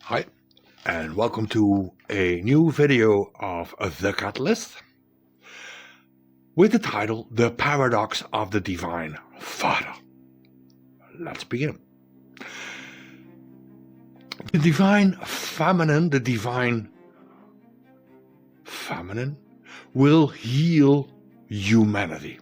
Hi, and welcome to a new video of The Catalyst with the title The Paradox of the Divine Father. Let's begin. The divine feminine will heal humanity.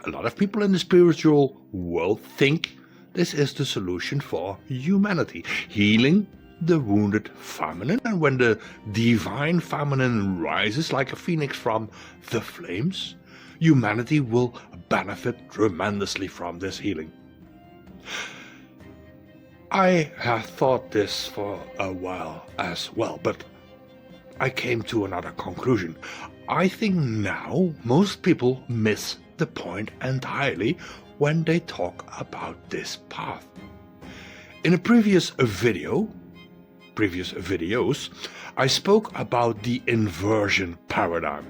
A lot of people in the spiritual world think this is the solution for humanity, healing the wounded feminine, and when the divine feminine rises like a phoenix from the flames, humanity will benefit tremendously from this healing. I have thought this for a while as well, but I came to another conclusion. I think now most people miss the point entirely when they talk about this path. In a previous videos, I spoke about the inversion paradigm,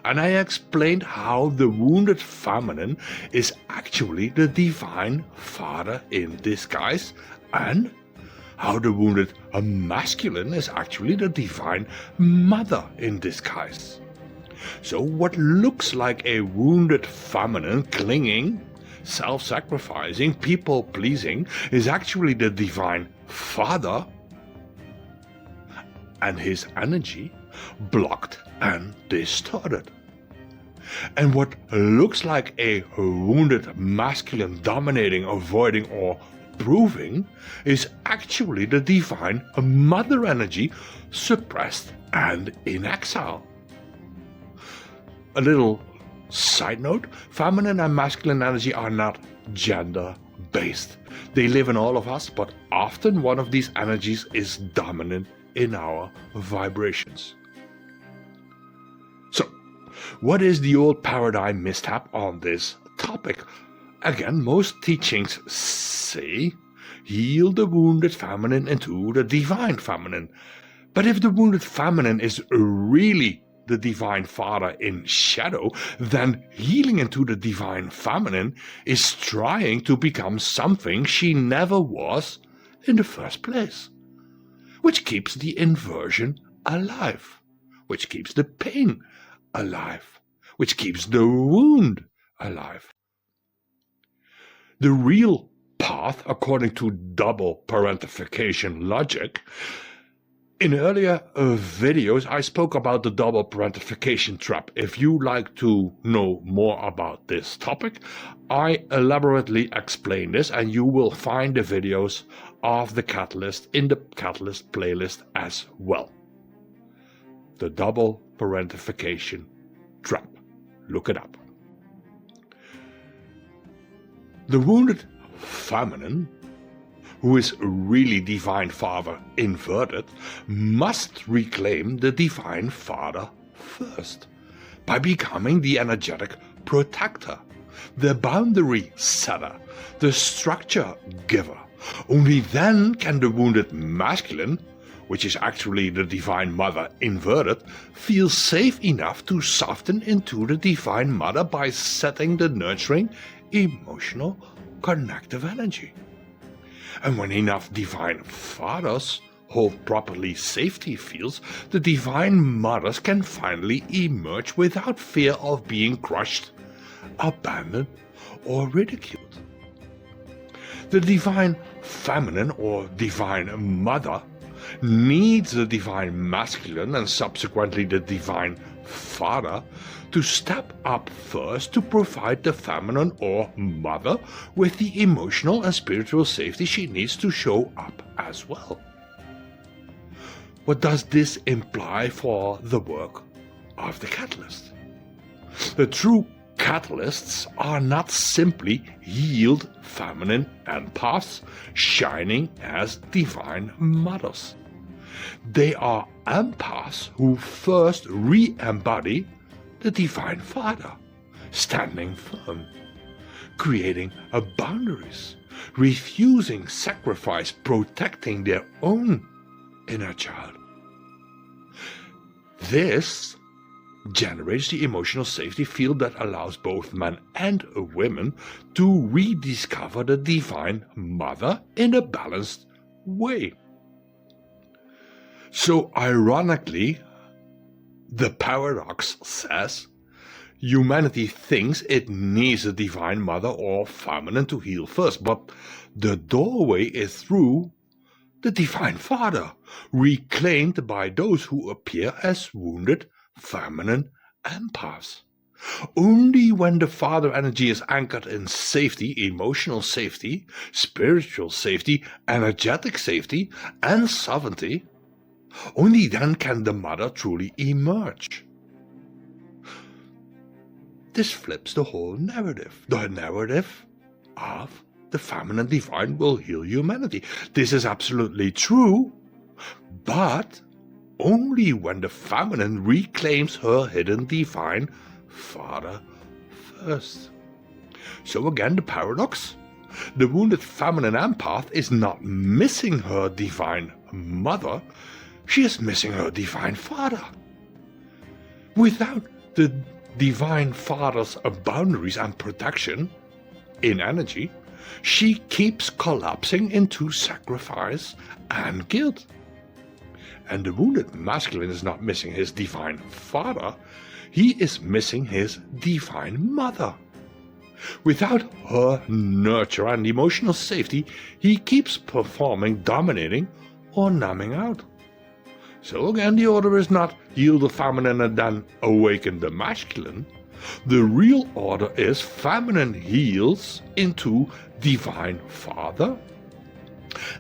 and I explained how the wounded feminine is actually the divine father in disguise, and how the wounded masculine is actually the divine mother in disguise. So what looks like a wounded feminine clinging, self-sacrificing, people-pleasing is actually the divine father and his energy blocked and distorted. And what looks like a wounded masculine dominating, avoiding, or proving is actually the divine mother energy suppressed and in exile. A little side note, feminine and masculine energy are not gender-based. They live in all of us, but often one of these energies is dominant in our vibrations. So, what is the old paradigm mishap on this topic? Again, most teachings say heal the wounded feminine into the divine feminine. But if the wounded feminine is really the divine father in shadow, then healing into the divine feminine is trying to become something she never was in the first place, which keeps the inversion alive, which keeps the pain alive, which keeps the wound alive. The real path, according to double parentification logic, in earlier videos I spoke about the double parentification trap. If you like to know more about this topic, I elaborately explain this, and you will find the videos of the Catalyst in the Catalyst playlist as well. The double parentification trap. Look it up. The wounded feminine, who is really divine father inverted, must reclaim the divine father first by becoming the energetic protector, the boundary setter, the structure giver. Only then can the wounded masculine, which is actually the divine mother inverted, feel safe enough to soften into the divine mother by setting the nurturing, emotional, connective energy. And when enough divine fathers hold properly safety fields, the divine mothers can finally emerge without fear of being crushed, abandoned, or ridiculed. The divine feminine or divine mother needs the divine masculine and subsequently the divine father to step up first to provide the feminine or mother with the emotional and spiritual safety she needs to show up as well. What does this imply for the work of the Catalyst? The true Catalysts are not simply healed feminine empaths shining as divine mothers. They are empaths who first re-embody the divine father, standing firm, creating boundaries, refusing sacrifice, protecting their own inner child. This generates the emotional safety field that allows both men and women to rediscover the divine mother in a balanced way. So ironically, the paradox says humanity thinks it needs a divine mother or feminine to heal first, but the doorway is through the divine father, reclaimed by those who appear as wounded feminine empaths. Only when the father energy is anchored in safety, emotional safety, spiritual safety, energetic safety, and sovereignty, only then can the mother truly emerge. This flips the whole narrative. The narrative of the feminine divine will heal humanity. This is absolutely true, but only when the feminine reclaims her hidden divine father first. So again, the paradox. The wounded feminine empath is not missing her divine mother, she is missing her divine father. Without the divine father's boundaries and protection in energy, she keeps collapsing into sacrifice and guilt. And the wounded masculine is not missing his divine father, he is missing his divine mother. Without her nurture and emotional safety, he keeps performing, dominating, or numbing out. So again, the order is not heal the feminine and then awaken the masculine. The real order is feminine heals into divine father,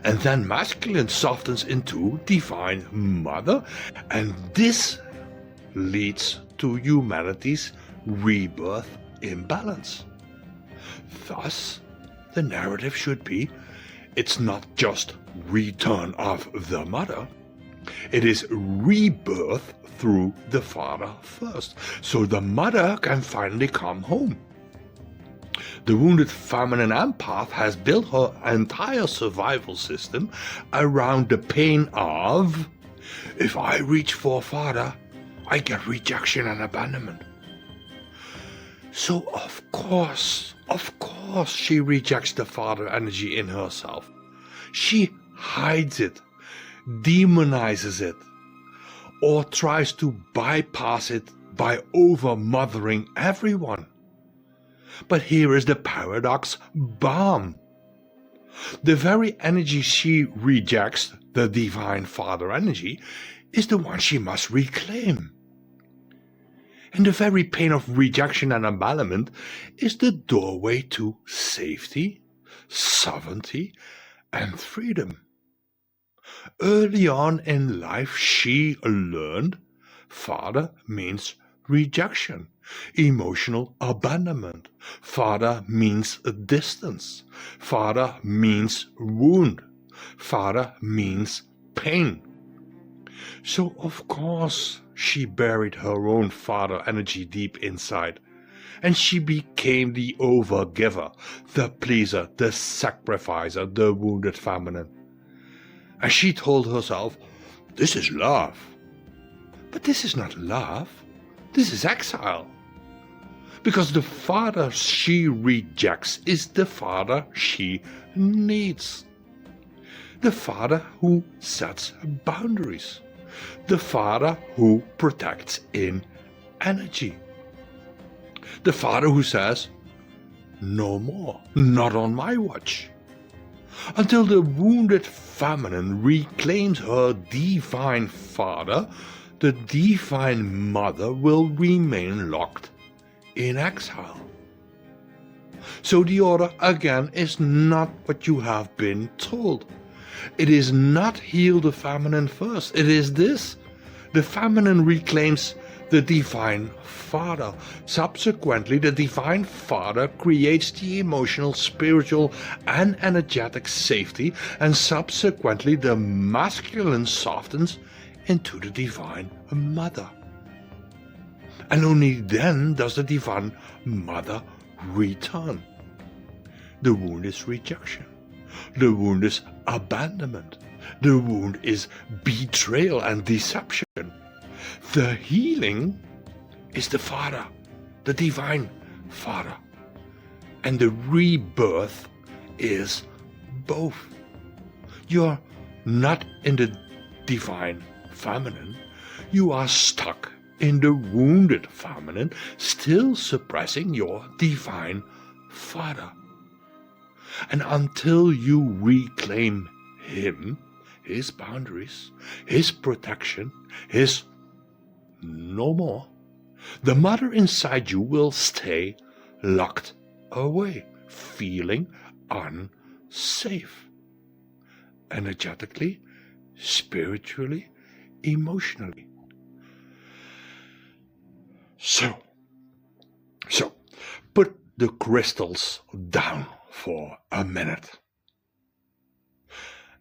and then masculine softens into divine mother, and this leads to humanity's rebirth imbalance. Thus, the narrative should be, it's not just return of the mother, it is rebirth through the father first, so the mother can finally come home. The wounded feminine empath has built her entire survival system around the pain of, if I reach for father, I get rejection and abandonment. So of course, she rejects the father energy in herself. She hides it, demonizes it, or tries to bypass it by over-mothering everyone. But here is the paradox bomb. The very energy she rejects, the divine father energy, is the one she must reclaim. And the very pain of rejection and abandonment is the doorway to safety, sovereignty, and freedom. Early on in life, she learned father means rejection, emotional abandonment. Father means distance. Father means wound. Father means pain. So of course she buried her own father energy deep inside, and she became the overgiver, the pleaser, the sacrificer, the wounded feminine. And she told herself, this is love. But this is not love, this is exile. Because the father she rejects is the father she needs. The father who sets boundaries. The father who protects in energy. The father who says, no more, not on my watch. Until the wounded feminine reclaims her divine father, the divine mother will remain locked in exile. So the order again is not what you have been told. It is not heal the feminine first. It is this. The feminine reclaims the divine father. Subsequently, the divine father creates the emotional, spiritual, and energetic safety, and subsequently the masculine softens into the divine mother. And only then does the divine mother return. The wound is rejection. The wound is abandonment. The wound is betrayal and deception. The healing is the Father, the divine Father. And the rebirth is both. You're not in the divine feminine, you are stuck in the wounded feminine, still suppressing your divine father. And until you reclaim him, his boundaries, his protection, his no more, the mother inside you will stay locked away, feeling unsafe. Energetically, spiritually, emotionally. So, put the crystals down for a minute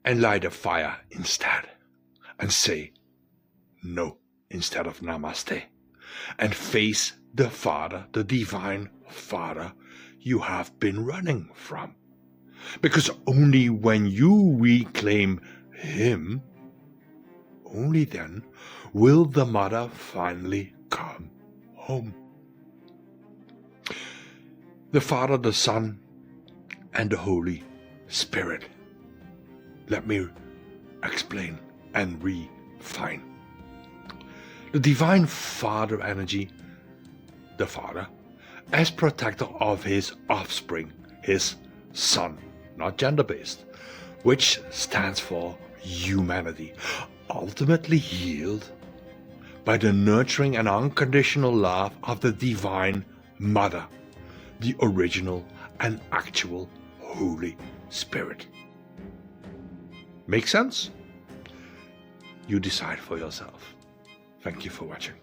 and light a fire instead and say no instead of namaste and face the Father, the Divine Father you have been running from. Because only when you reclaim him, only then will the mother finally come home. The Father, the Son, and the Holy Spirit. Let me explain and refine. The Divine Father energy, the Father, as protector of his offspring, his Son, not gender-based, which stands for humanity, ultimately healed by the nurturing and unconditional love of the Divine Mother, the original and actual Holy Spirit. Make sense? You decide for yourself. Thank you for watching.